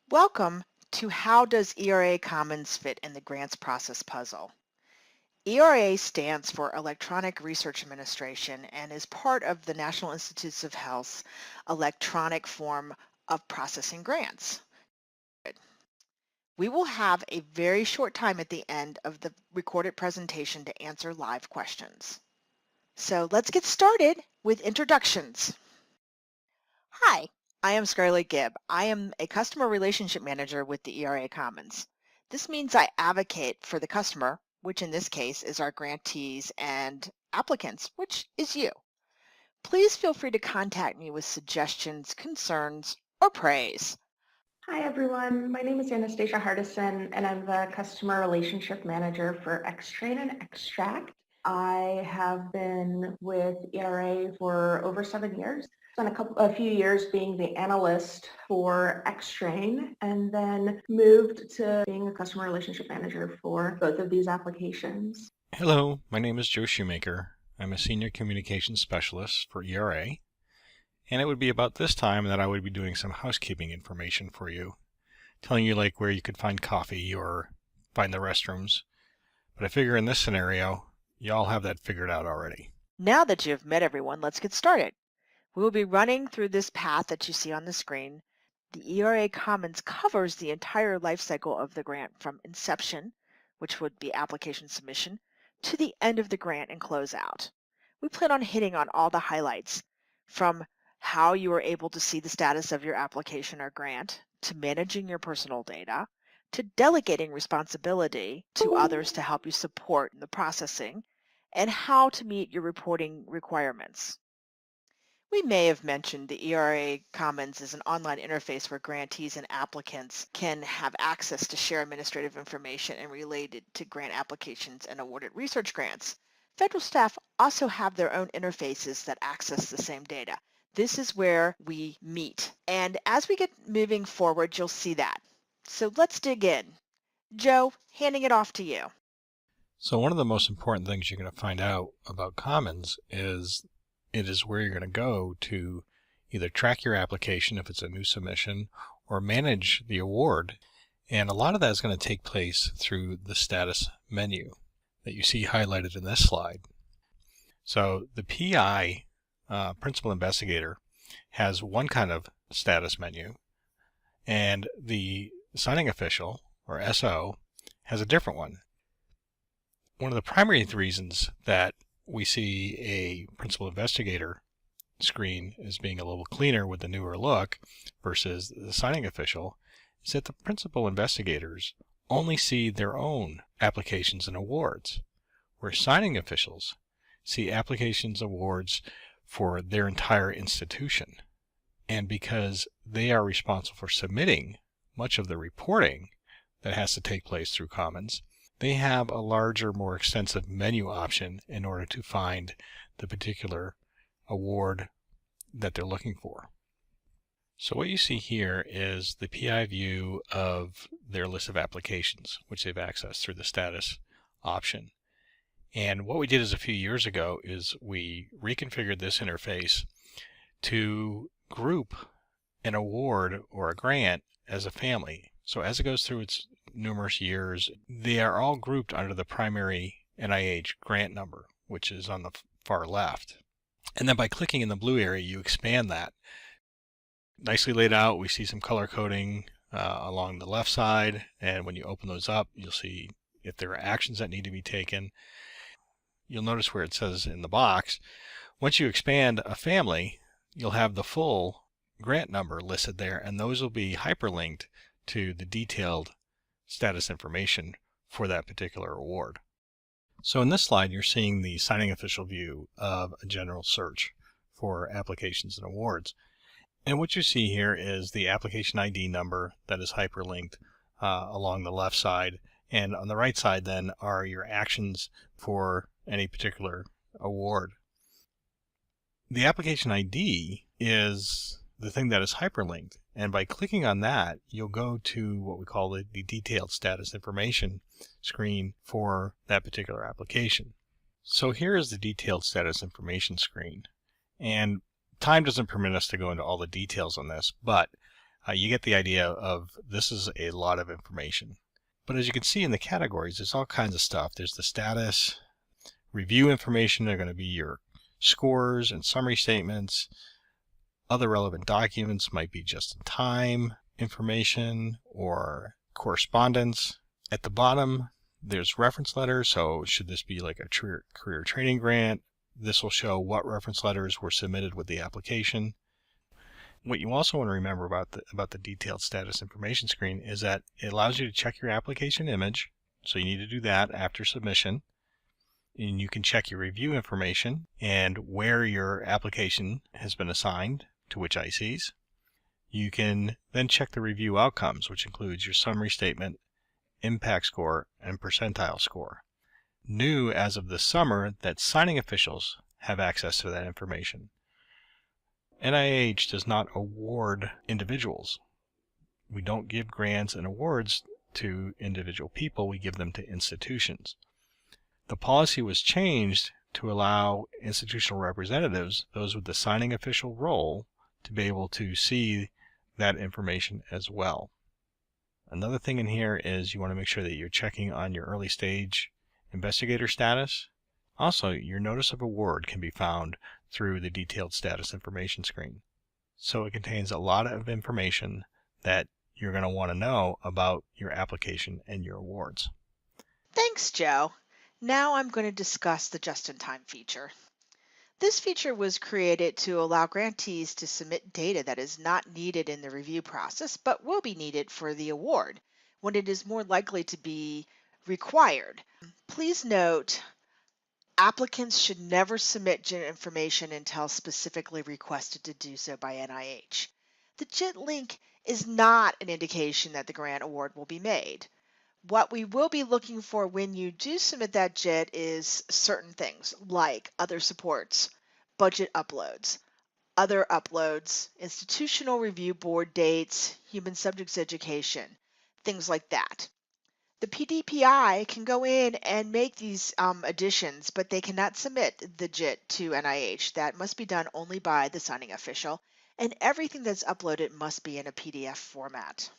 Welcome to How Does eRA Commons Fit in the Grants Process Puzzle? eRA stands for Electronic Research Administration and is part of the National Institutes of Health's electronic form of processing grants. We will have a very short time at the end of the recorded presentation to answer live questions. So let's get started with introductions. Hi, I am Scarlett Gibb. I am a Customer Relationship Manager with the eRA Commons. This means I advocate for the customer, which in this case is our grantees, and applicants, which is you. Please feel free to contact me with suggestions, concerns, or praise. Hi everyone, my name is Anastasia Hardison and I'm the Customer Relationship Manager for Xtrain and Extract. I have been with eRA for over 7 years. Spent a few years being the analyst for Xtrain and then moved to being a Customer Relationship Manager for both of these applications. Hello, my name is Joe Shoemaker. I'm a Senior Communications Specialist for eRA. And it would be about this time that I would be doing some housekeeping information for you, telling you like where you could find coffee or find the restrooms. But I figure in this scenario, you all have that figured out already. Now that you've met everyone, let's get started. We will be running through this path that you see on the screen. The eRA Commons covers the entire life cycle of the grant from inception, which would be application submission, to the end of the grant and closeout. We plan on hitting on all the highlights, from how you are able to see the status of your application or grant, to managing your personal data, to delegating responsibility to others to help you support in the processing, and how to meet your reporting requirements. We may have mentioned the eRA Commons is an online interface where grantees and applicants can have access to share administrative information and related to grant applications and awarded research grants. Federal staff also have their own interfaces that access the same data. This is where we meet. And as we get moving forward, you'll see that. So let's dig in. Joe, handing it off to you. So one of the most important things you're going to find out about Commons is it is where you're going to go to either track your application if it's a new submission or manage the award. And a lot of that is going to take place through the status menu that you see highlighted in this slide. So the PI, Principal Investigator, has one kind of status menu, and the signing official, or SO, has a different one. One of the primary reasons that we see a Principal Investigator screen as being a little cleaner with the newer look versus the signing official is that the Principal Investigators only see their own applications and awards, where signing officials see applications awards for their entire institution. And because they are responsible for submitting much of the reporting that has to take place through Commons, they have a larger, more extensive menu option in order to find the particular award that they're looking for. So what you see here is the PI view of their list of applications, which they've accessed through the status option. And what we did a few years ago is we reconfigured this interface to group an award or a grant as a family. So as it goes through its numerous years, they are all grouped under the primary NIH grant number, which is on the far left. And then by clicking in the blue area, you expand that. Nicely laid out, we see some color coding along the left side, and when you open those up, you'll see if there are actions that need to be taken. You'll notice where it says in the box, once you expand a family, you'll have the full grant number listed there, and those will be hyperlinked to the detailed status information for that particular award. So in this slide, you're seeing the signing official view of a general search for applications and awards. And what you see here is the application ID number that is hyperlinked along the left side. And on the right side then are your actions for any particular award. The application ID is the thing that is hyperlinked. And by clicking on that, you'll go to what we call the detailed status information screen for that particular application. So here is the detailed status information screen. And time doesn't permit us to go into all the details on this, but You get the idea of this is a lot of information. But as you can see in the categories, there's all kinds of stuff. There's the status, review information. They're going to be your scores and summary statements. Other relevant documents might be just-in-time information or correspondence. At the bottom, there's reference letters. So should this be like a career training grant, this will show what reference letters were submitted with the application. What you also want to remember about the detailed status information screen is that it allows you to check your application image. So you need to do that after submission. And you can check your review information and where your application has been assigned to which ICs. You can then check the review outcomes, which includes your summary statement, impact score, and percentile score. New as of this summer that signing officials have access to that information. NIH does not award individuals. We don't give grants and awards to individual people, we give them to institutions. The policy was changed to allow institutional representatives, those with the signing official role, to be able to see that information as well. Another thing in here is you want to make sure that you're checking on your early stage investigator status. Also, your notice of award can be found through the detailed status information screen. So it contains a lot of information that you're going to want to know about your application and your awards. Thanks, Joe. Now I'm going to discuss the just-in-time feature. This feature was created to allow grantees to submit data that is not needed in the review process but will be needed for the award when it is more likely to be required. Please note, applicants should never submit JIT information until specifically requested to do so by NIH. The JIT link is not an indication that the grant award will be made. What we will be looking for when you do submit that JIT is certain things like other supports, budget uploads, other uploads, institutional review board dates, human subjects education, things like that. The PDPI can go in and make these additions, but they cannot submit the JIT to NIH. That must be done only by the signing official, and everything that's uploaded must be in a PDF format.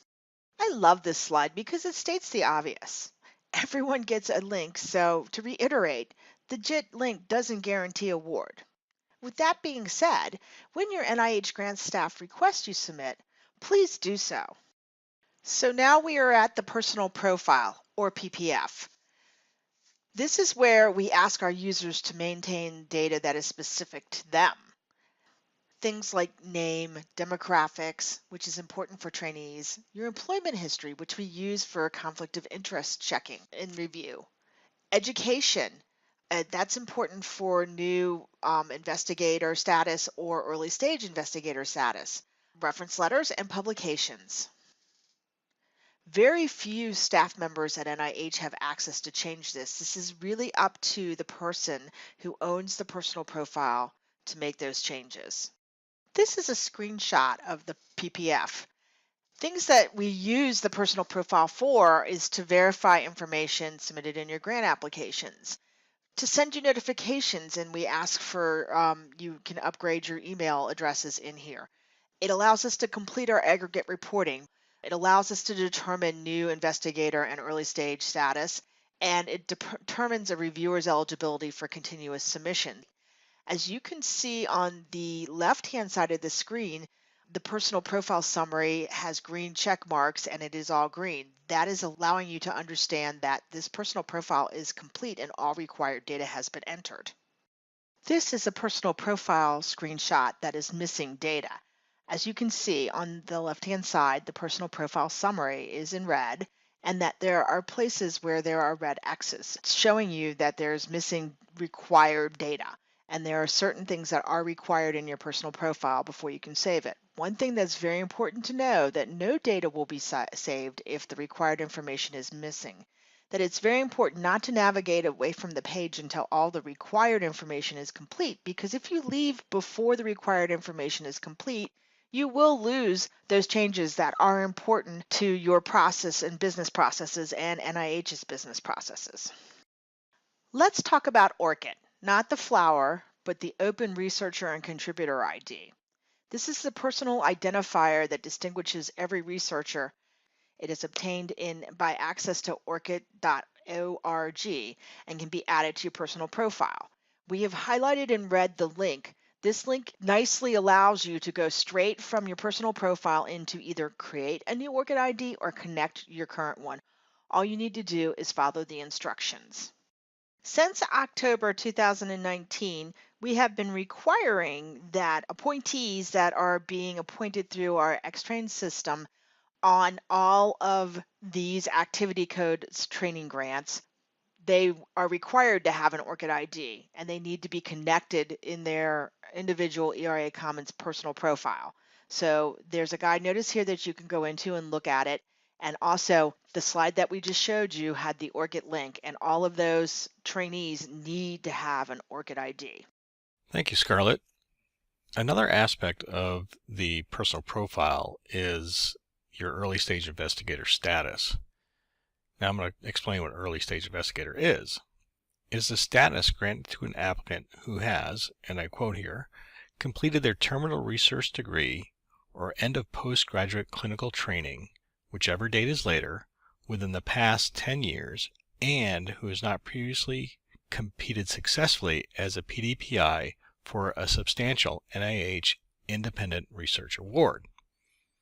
I love this slide because it states the obvious. Everyone gets a link, so to reiterate, the JIT link doesn't guarantee award. With that being said, when your NIH grant staff requests you submit, please do so. So now we are at the personal profile, or PPF. This is where we ask our users to maintain data that is specific to them. Things like name, demographics, which is important for trainees, your employment history, which we use for conflict of interest checking in review, education, that's important for new investigator status or early stage investigator status, reference letters, and publications. Very few staff members at NIH have access to change this. This is really up to the person who owns the personal profile to make those changes. This is a screenshot of the PPF. Things that we use the personal profile for is to verify information submitted in your grant applications, to send you notifications, and we ask for you can upgrade your email addresses in here. It allows us to complete our aggregate reporting. It allows us to determine new investigator and early stage status, and it determines a reviewer's eligibility for continuous submission. As you can see on the left-hand side of the screen, the personal profile summary has green check marks and it is all green. That is allowing you to understand that this personal profile is complete and all required data has been entered. This is a personal profile screenshot that is missing data. As you can see on the left-hand side, the personal profile summary is in red, and that there are places where there are red X's. It's showing you that there's missing required data. And there are certain things that are required in your personal profile before you can save it. One thing that's very important to know that no data will be saved if the required information is missing. That it's very important not to navigate away from the page until all the required information is complete, because if you leave before the required information is complete, you will lose those changes that are important to your process and business processes and NIH's business processes. Let's talk about ORCID. Not the flower, but the Open Researcher and Contributor ID. This is the personal identifier that distinguishes every researcher. It is obtained by access to orcid.org and can be added to your personal profile. We have highlighted in red the link. This link nicely allows you to go straight from your personal profile into either create a new ORCID ID or connect your current one. All you need to do is follow the instructions. Since October 2019, we have been requiring that appointees that are being appointed through our Xtrain system on all of these activity codes training grants, they are required to have an ORCID ID, and they need to be connected in their individual eRA Commons personal profile. So there's a guide notice here that you can go into and look at it. And also the slide that we just showed you had the ORCID link, and all of those trainees need to have an ORCID ID. Thank you, Scarlett. Another aspect of the personal profile is your early stage investigator status. Now I'm going to explain what early stage investigator is. It is the status granted to an applicant who has, and I quote here, completed their terminal research degree or end of postgraduate clinical training, whichever date is later, within the past 10 years, and who has not previously competed successfully as a PDPI for a substantial NIH independent research award.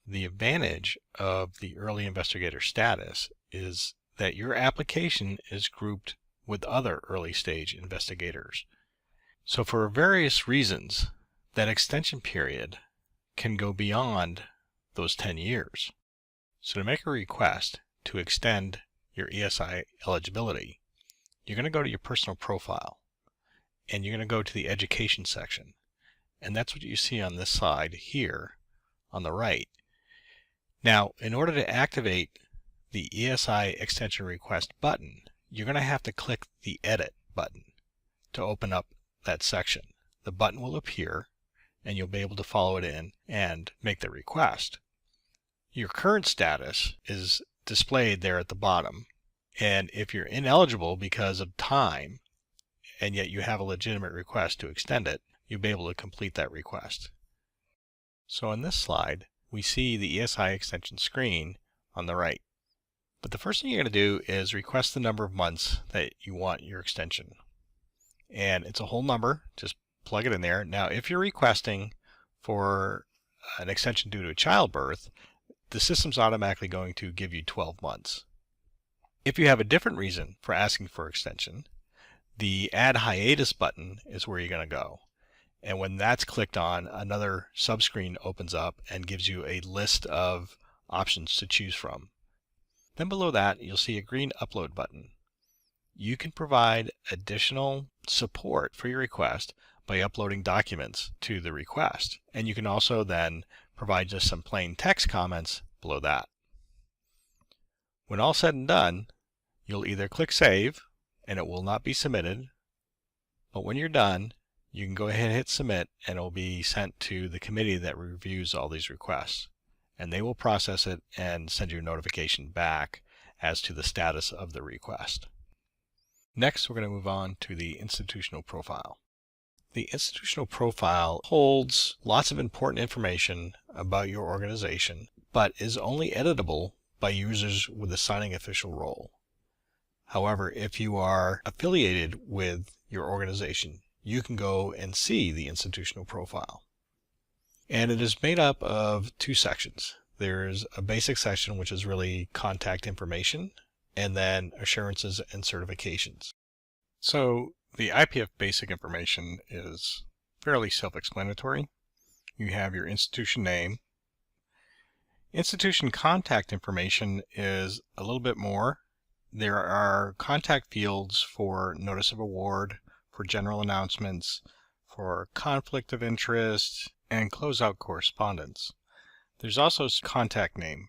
The advantage of the early investigator status is that your application is grouped with other early stage investigators. So for various reasons, that extension period can go beyond those 10 years. So to make a request to extend your ESI eligibility, you're going to go to your personal profile and you're going to go to the education section. And that's what you see on this slide here on the right. Now, in order to activate the ESI extension request button, you're going to have to click the edit button to open up that section. The button will appear and you'll be able to follow it in and make the request. Your current status is displayed there at the bottom, and if you're ineligible because of time and yet you have a legitimate request to extend it, you'll be able to complete that request. So in this slide, we see the ESI extension screen on the right. But the first thing you're going to do is request the number of months that you want your extension. And it's a whole number, just plug it in there. Now, if you're requesting for an extension due to childbirth, the system's automatically going to give you 12 months. If you have a different reason for asking for extension, the Add Hiatus button is where you're going to go. And when that's clicked on, another subscreen opens up and gives you a list of options to choose from. Then below that, you'll see a green Upload button. You can provide additional support for your request by uploading documents to the request. And you can also then provide just some plain text comments below that. When all said and done, you'll either click Save, and it will not be submitted. But when you're done, you can go ahead and hit Submit, and it will be sent to the committee that reviews all these requests. And they will process it and send you a notification back as to the status of the request. Next, we're going to move on to the institutional profile. The institutional profile holds lots of important information about your organization, but is only editable by users with a signing official role. However, if you are affiliated with your organization, you can go and see the institutional profile. And it is made up of two sections. There's a basic section, which is really contact information, and then assurances and certifications. So the IPF basic information is fairly self-explanatory. You have your institution name. Institution contact information is a little bit more. There are contact fields for notice of award, for general announcements, for conflict of interest, and closeout correspondence. There's also contact name,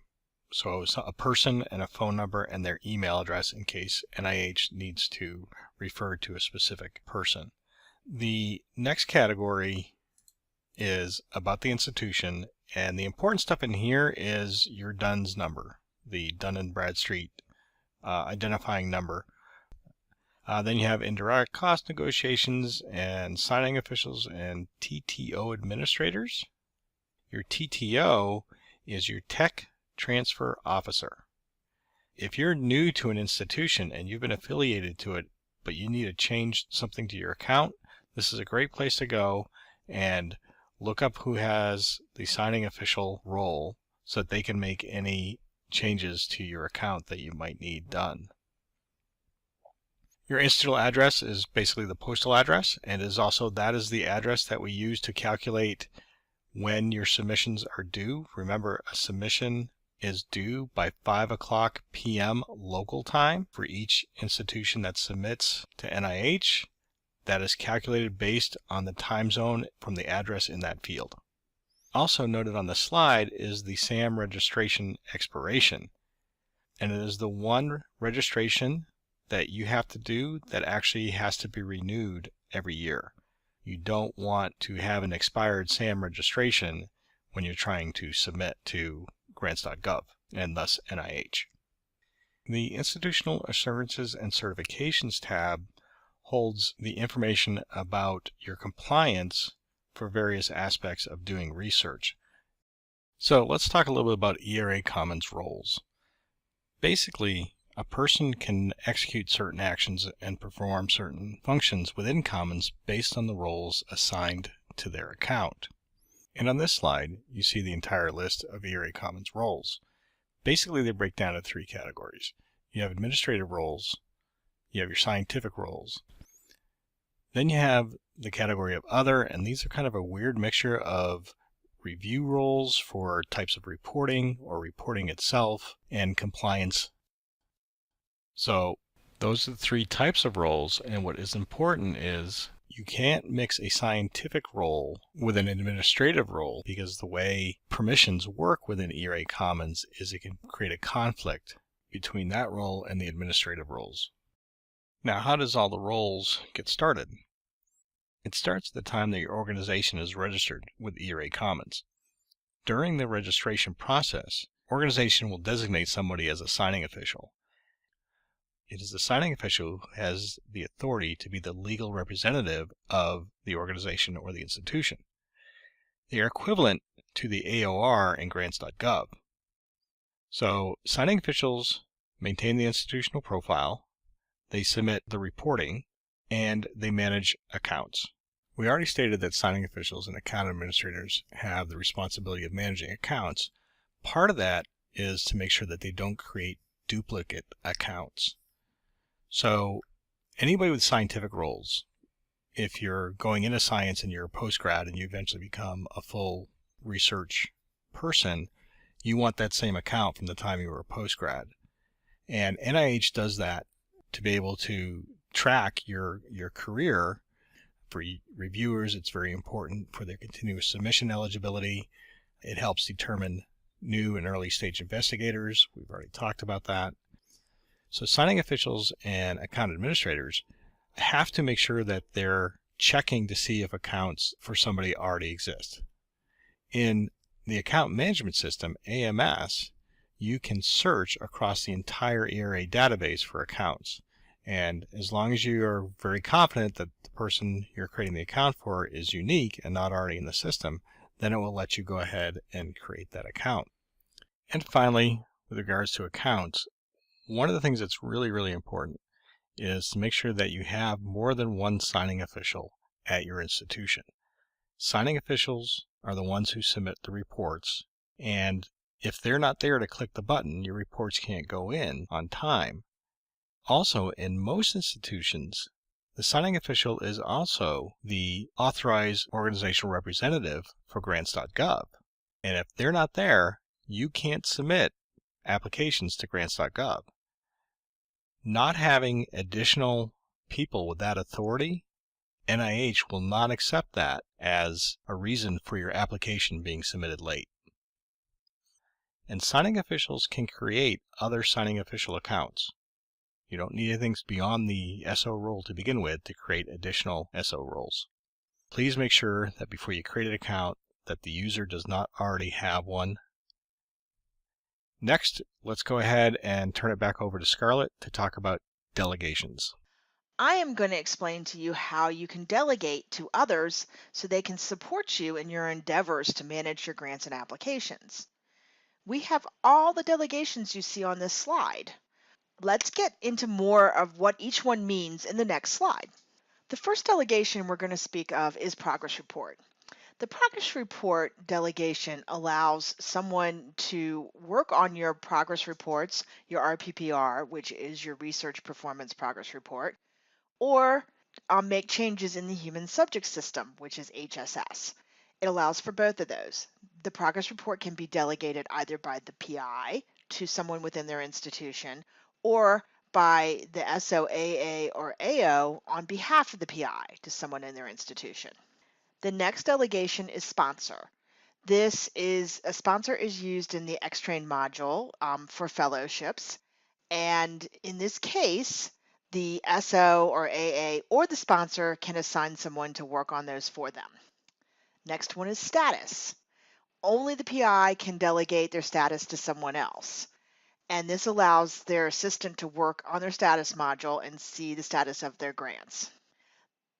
so a person and a phone number and their email address in case NIH needs to refer to a specific person. The next category is about the institution, and the important stuff in here is your DUNS number, the Dun & Bradstreet identifying number. Then you have indirect cost negotiations and signing officials and TTO administrators. Your TTO is your Tech Transfer Officer. If you're new to an institution and you've been affiliated to it, but you need to change something to your account, this is a great place to go and look up who has the signing official role so that they can make any changes to your account that you might need done. Your institutional address is basically the postal address, and that is the address that we use to calculate when your submissions are due. Remember, a submission is due by 5 p.m. local time for each institution that submits to NIH. That is calculated based on the time zone from the address in that field. Also noted on the slide is the SAM registration expiration, and it is the one registration that you have to do that actually has to be renewed every year. You don't want to have an expired SAM registration when you're trying to submit to grants.gov and thus NIH. The Institutional Assurances and Certifications tab holds the information about your compliance for various aspects of doing research. So let's talk a little bit about eRA Commons roles. Basically, a person can execute certain actions and perform certain functions within Commons based on the roles assigned to their account. And on this slide, you see the entire list of eRA Commons roles. Basically, they break down into 3 categories. You have administrative roles, you have your scientific roles, then you have the category of other, and these are kind of a weird mixture of review roles for types of reporting or reporting itself and compliance. So those are the 3 types of roles, and what is important is you can't mix a scientific role with an administrative role, because the way permissions work within eRA Commons is it can create a conflict between that role and the administrative roles. Now, how does all the roles get started? It starts at the time that your organization is registered with eRA Commons. During the registration process, organization will designate somebody as a signing official. It is the signing official who has the authority to be the legal representative of the organization or the institution. They are equivalent to the AOR in grants.gov. So signing officials maintain the institutional profile, they submit the reporting, and they manage accounts. We already stated that signing officials and account administrators have the responsibility of managing accounts. Part of that is to make sure that they don't create duplicate accounts. So anybody with scientific roles, if you're going into science and you're a postgrad and you eventually become a full research person, you want that same account from the time you were a postgrad. And NIH does that to be able to track your career. For reviewers, it's very important for their continuous submission eligibility. It helps determine new and early stage investigators. We've already talked about that. So signing officials and account administrators have to make sure that they're checking to see if accounts for somebody already exist. In the account management system, AMS, you can search across the entire ERA database for accounts. And as long as you are very confident that the person you're creating the account for is unique and not already in the system, then it will let you go ahead and create that account. And finally, with regards to accounts, one of the things that's really important is to make sure that you have more than one signing official at your institution. Signing officials are the ones who submit the reports, and if they're not there to click the button, your reports can't go in on time. Also, in most institutions, the signing official is also the authorized organizational representative for grants.gov. And if they're not there, you can't submit applications to grants.gov. Not having additional people with that authority, NIH will not accept that as a reason for your application being submitted late. And signing officials can create other signing official accounts. You don't need anything beyond the SO role to begin with to create additional SO roles. Please make sure that before you create an account that the user does not already have one. Next, let's go ahead and turn it back over to Scarlett to talk about delegations. I am going to explain to you how you can delegate to others so they can support you in your endeavors to manage your grants and applications. We have all the delegations you see on this slide. Let's get into more of what each one means in the next slide. The first delegation we're going to speak of is progress report. The progress report delegation allows someone to work on your progress reports, your RPPR, which is your Research Performance Progress Report, or make changes in the Human Subject System, which is HSS. It allows for both of those. The progress report can be delegated either by the PI to someone within their institution or by the SOAA or AO on behalf of the PI to someone in their institution. The next delegation is sponsor. A sponsor is used in the Xtrain module for fellowships. And in this case, the SO or AA or the sponsor can assign someone to work on those for them. Next one is status. Only the PI can delegate their status to someone else. And this allows their assistant to work on their status module and see the status of their grants.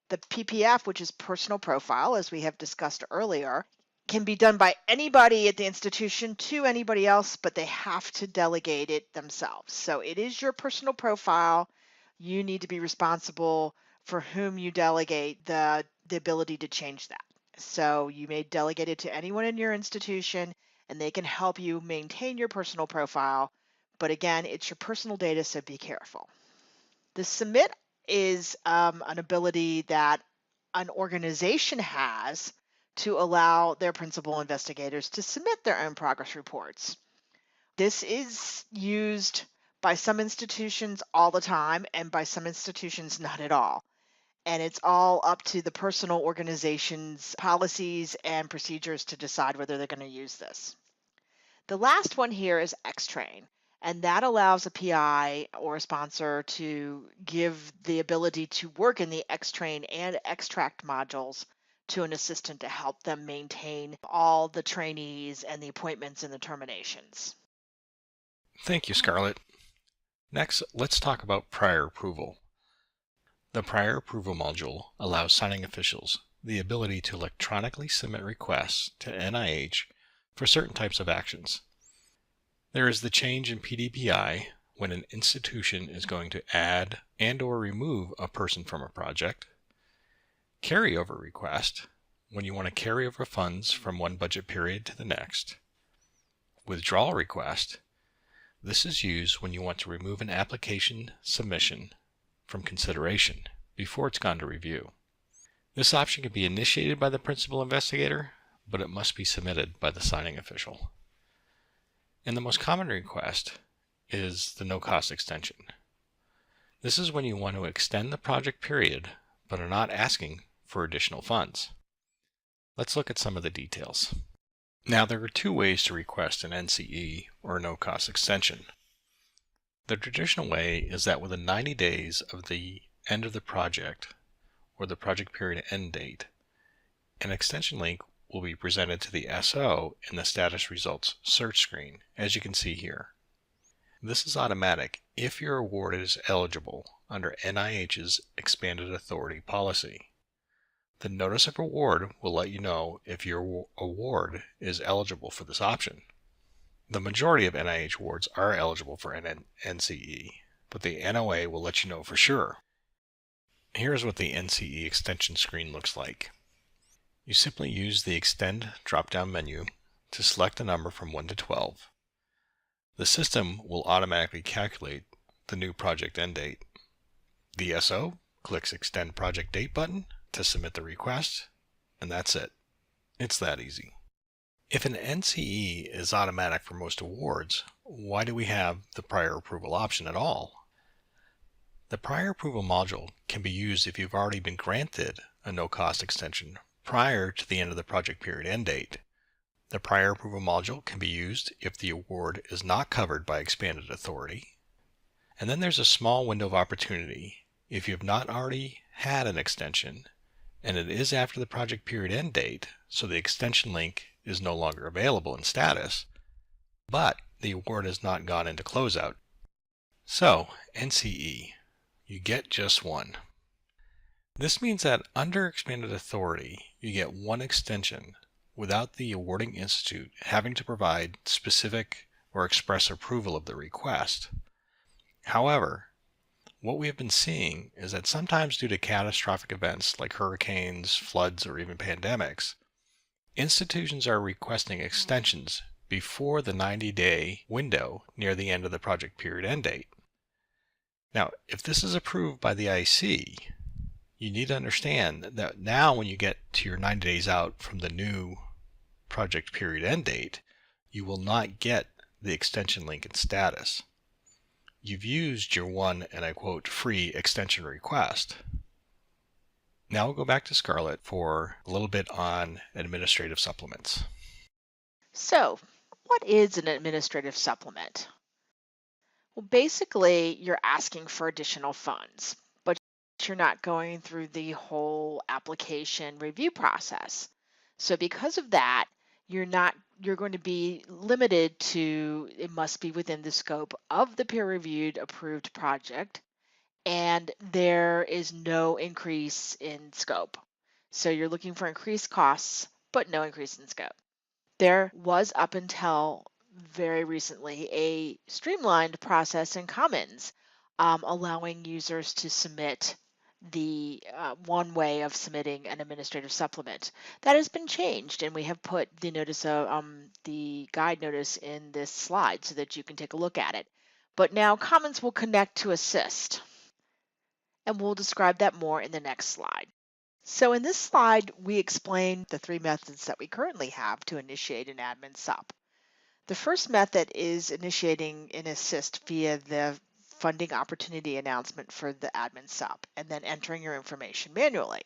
The PPF, which is personal profile, as we have discussed earlier, can be done by anybody at the institution to anybody else, but they have to delegate it themselves. So it is your personal profile. You need to be responsible for whom you delegate the ability to change that. So you may delegate it to anyone in your institution, and they can help you maintain your personal profile. But again, it's your personal data, so be careful. The submit is an ability that an organization has to allow their principal investigators to submit their own progress reports. This is used by some institutions all the time and by some institutions not at all. And it's all up to the personal organization's policies and procedures to decide whether they're going to use this. The last one here is Xtrain. And that allows a PI or a sponsor to give the ability to work in the Xtrain and Extract modules to an assistant to help them maintain all the trainees and the appointments and the terminations. Thank you, Scarlett. Next, let's talk about prior approval. The prior approval module allows signing officials the ability to electronically submit requests to NIH for certain types of actions. There is the change in PDPI when an institution is going to add and/or remove a person from a project. Carryover request, when you want to carry over funds from one budget period to the next. Withdrawal request, this is used when you want to remove an application submission from consideration before it's gone to review. This option can be initiated by the principal investigator, but it must be submitted by the signing official. And the most common request is the no-cost extension. This is when you want to extend the project period, but are not asking for additional funds. Let's look at some of the details. Now, there are two ways to request an NCE or no-cost extension. The traditional way is that within 90 days of the end of the project or the project period end date, an extension link will be presented to the SO in the status results search screen, as you can see here. This is automatic if your award is eligible under NIH's Expanded Authority policy. The notice of award will let you know if your award is eligible for this option. The majority of NIH awards are eligible for an NCE, but the NOA will let you know for sure. Here's what the NCE extension screen looks like. You simply use the Extend drop-down menu to select a number from 1 to 12. The system will automatically calculate the new project end date. The SO clicks Extend Project Date button to submit the request, and that's it. It's that easy. If an NCE is automatic for most awards, why do we have the prior approval option at all? The prior approval module can be used if you've already been granted a no-cost extension prior to the end of the project period end date. The prior approval module can be used if the award is not covered by expanded authority. And then there's a small window of opportunity if you have not already had an extension and it is after the project period end date, so the extension link is no longer available in status, but the award has not gone into closeout. So, NCE, you get just one. This means that under expanded authority, you get one extension without the awarding institute having to provide specific or express approval of the request. However, what we have been seeing is that sometimes due to catastrophic events like hurricanes, floods, or even pandemics, institutions are requesting extensions before the 90-day window near the end of the project period end date. Now, if this is approved by the IC, you need to understand that now when you get to your 90 days out from the new project period end date, you will not get the extension link and status. You've used your one, and I quote, free extension request. Now we'll go back to Scarlett for a little bit on administrative supplements. So, what is an administrative supplement? Well, basically, you're asking for additional funds, but you're not going through the whole application review process. So because of that, you're going to be limited to, it must be within the scope of the peer-reviewed approved project, and there is no increase in scope. So you're looking for increased costs, but no increase in scope. There was, up until very recently, a streamlined process in Commons, allowing users to submit the one way of submitting an administrative supplement. That has been changed, and we have put the notice of the guide notice in this slide so that you can take a look at it. But now Commons will connect to Assist, and we'll describe that more in the next slide. So in this slide, we explain the three methods that we currently have to initiate an admin supp. The first method is initiating an assist via the funding opportunity announcement for the admin supp and then entering your information manually.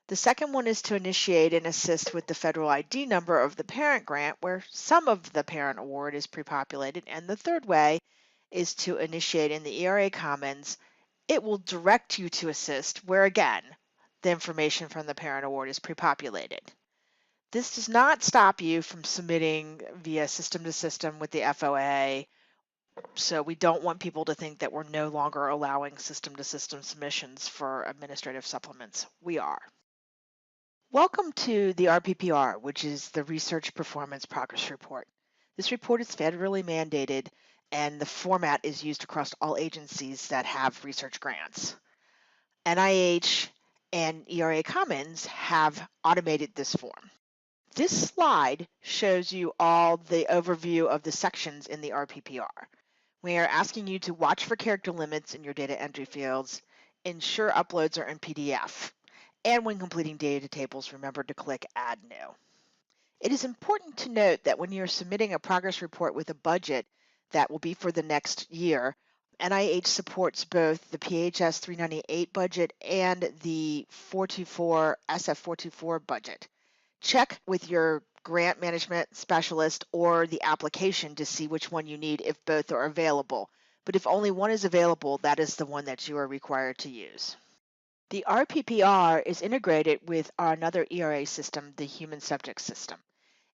The second one is to initiate an assist with the federal ID number of the parent grant where some of the parent award is pre-populated. And the third way is to initiate in the eRA Commons. It will direct you to assist where, again, the information from the parent award is pre-populated. This does not stop you from submitting via system to system with the FOA, so we don't want people to think that we're no longer allowing system to system submissions for administrative supplements. We are. Welcome to the RPPR, which is the Research Performance Progress Report. This report is federally mandated, and the format is used across all agencies that have research grants. NIH and eRA Commons have automated this form. This slide shows you all the overview of the sections in the RPPR. We are asking you to watch for character limits in your data entry fields, ensure uploads are in PDF, and when completing data tables, remember to click Add New. It is important to note that when you're submitting a progress report with a budget that will be for the next year, NIH supports both the PHS 398 budget and the 424 SF424 budget. Check with your grant management specialist or the application to see which one you need if both are available. But if only one is available, that is the one that you are required to use. The RPPR is integrated with another eRA system, the Human Subject System.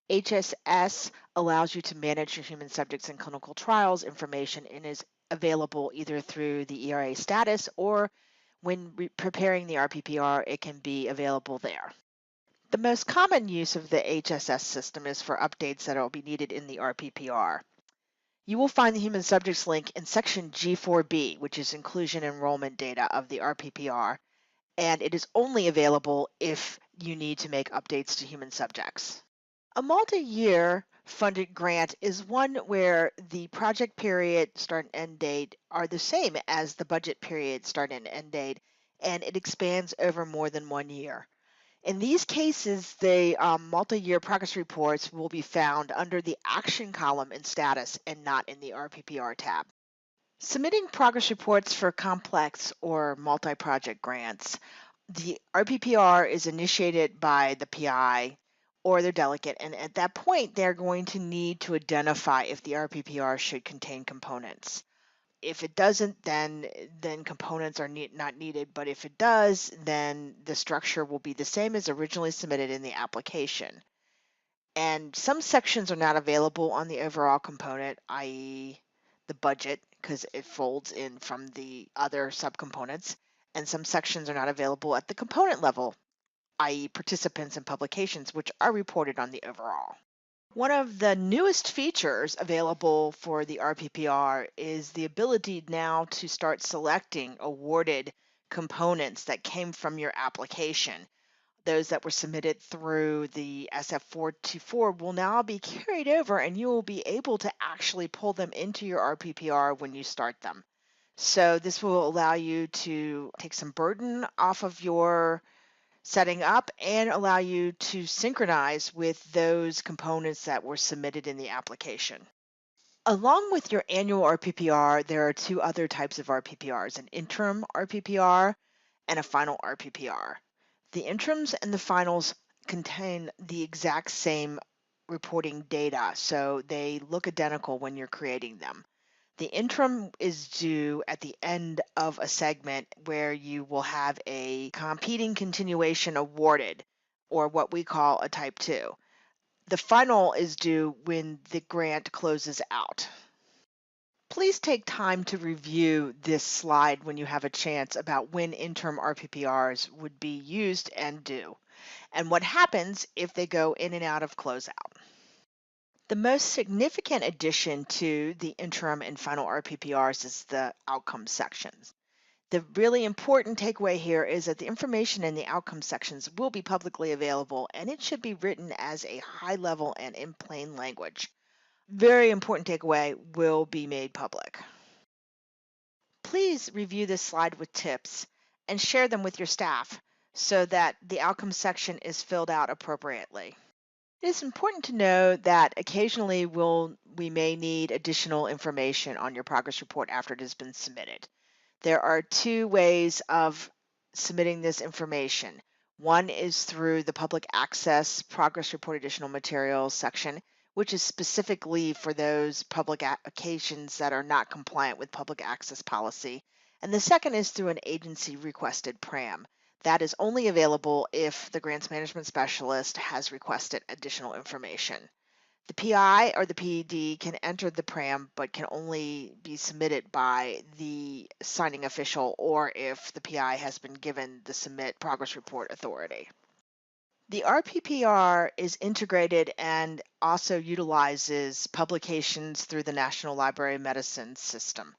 HSS allows you to manage your human subjects in clinical trials information and is available either through the eRA status or when preparing the RPPR, it can be available there. The most common use of the HSS system is for updates that will be needed in the RPPR. You will find the human subjects link in section G4B, which is inclusion enrollment data of the RPPR, and it is only available if you need to make updates to human subjects. A multi-year funded grant is one where the project period start and end date are the same as the budget period start and end date, and it expands over more than 1 year. In these cases, the multi-year progress reports will be found under the action column in status and not in the RPPR tab. Submitting progress reports for complex or multi-project grants, the RPPR is initiated by the PI or their delegate, and at that point, they're going to need to identify if the RPPR should contain components. If it doesn't, then components are not needed, but if it does, then the structure will be the same as originally submitted in the application. And some sections are not available on the overall component, i.e. the budget, because it folds in from the other subcomponents. and some sections are not available at the component level, i.e. participants and publications, which are reported on the overall. One of the newest features available for the RPPR is the ability now to start selecting awarded components that came from your application. Those that were submitted through the SF424 will now be carried over, and you will be able to actually pull them into your RPPR when you start them. So this will allow you to take some burden off of your setting up and allow you to synchronize with those components that were submitted in the application. Along with your annual RPPR, there are two other types of RPPRs, an interim RPPR and a final RPPR. The interims and the finals contain the exact same reporting data, so they look identical when you're creating them. The interim is due at the end of a segment where you will have a competing continuation awarded, or what we call a type 2. The final is due when the grant closes out. Please take time to review this slide when you have a chance about when interim RPPRs would be used and due, and what happens if they go in and out of closeout. The most significant addition to the interim and final RPPRs is the outcome sections. The really important takeaway here is that the information in the outcome sections will be publicly available, and it should be written as a high level and in plain language. Very important takeaway will be made public. Please review this slide with tips and share them with your staff so that the outcome section is filled out appropriately. It is important to know that occasionally we may need additional information on your progress report after it has been submitted. There are two ways of submitting this information. One is through the public access progress report additional materials section, which is specifically for those public applications that are not compliant with public access policy. And the second is through an agency requested PRAM. That is only available if the grants management specialist has requested additional information. The PI or the PED can enter the PRAM, but can only be submitted by the signing official or if the PI has been given the submit progress report authority. The RPPR is integrated and also utilizes publications through the National Library of Medicine system.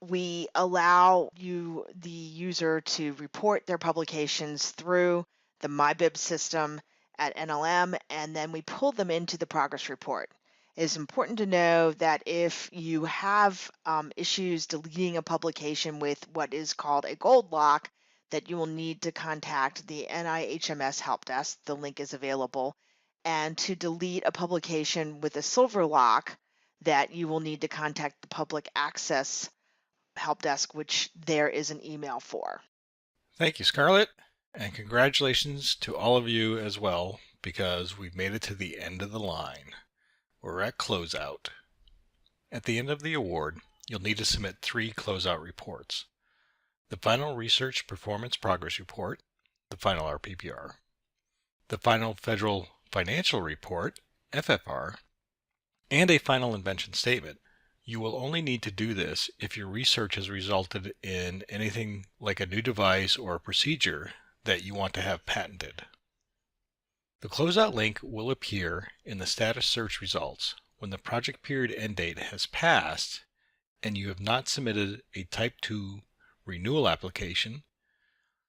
We allow the user to report their publications through the MyBib system at NLM, and then we pull them into the progress report. It is important to know that if you have issues deleting a publication with what is called a gold lock, that you will need to contact the NIHMS help desk. The link is available. And to delete a publication with a silver lock, that you will need to contact the public access help desk, which there is an email for. Thank you, Scarlett, and congratulations to all of you as well, because we've made it to the end of the line. We're at closeout. At the end of the award, you'll need to submit 3 closeout reports: the final Research Performance Progress Report, the final RPPR, the final Federal Financial Report, FFR, and a final invention statement. You will only need to do this if your research has resulted in anything like a new device or a procedure that you want to have patented. The closeout link will appear in the status search results when the project period end date has passed and you have not submitted a Type 2 renewal application,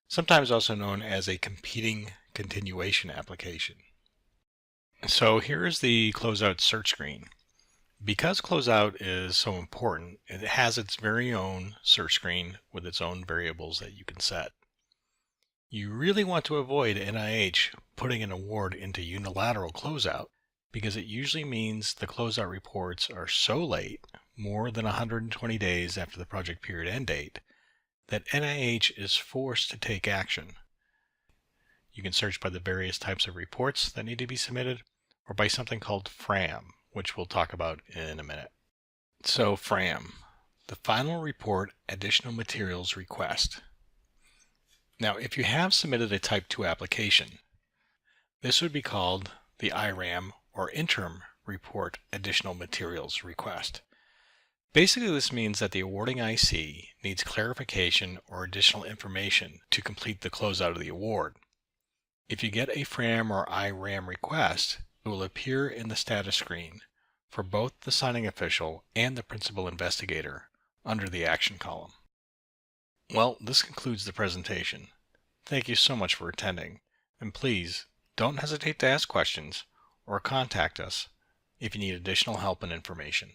sometimes also known as a competing continuation application. So here is the closeout search screen. Because closeout is so important, it has its very own search screen with its own variables that you can set. You really want to avoid NIH putting an award into unilateral closeout, because it usually means the closeout reports are so late, more than 120 days after the project period end date, that NIH is forced to take action. You can search by the various types of reports that need to be submitted, or by something called FRAM, which we'll talk about in a minute. So FRAM, the Final Report Additional Materials Request. Now, if you have submitted a Type 2 application, this would be called the IRAM or Interim Report Additional Materials Request. Basically, this means that the awarding IC needs clarification or additional information to complete the closeout of the award. If you get a FRAM or IRAM request, it will appear in the status screen for both the signing official and the principal investigator under the action column. Well, this concludes the presentation. Thank you so much for attending, and please don't hesitate to ask questions or contact us if you need additional help and information.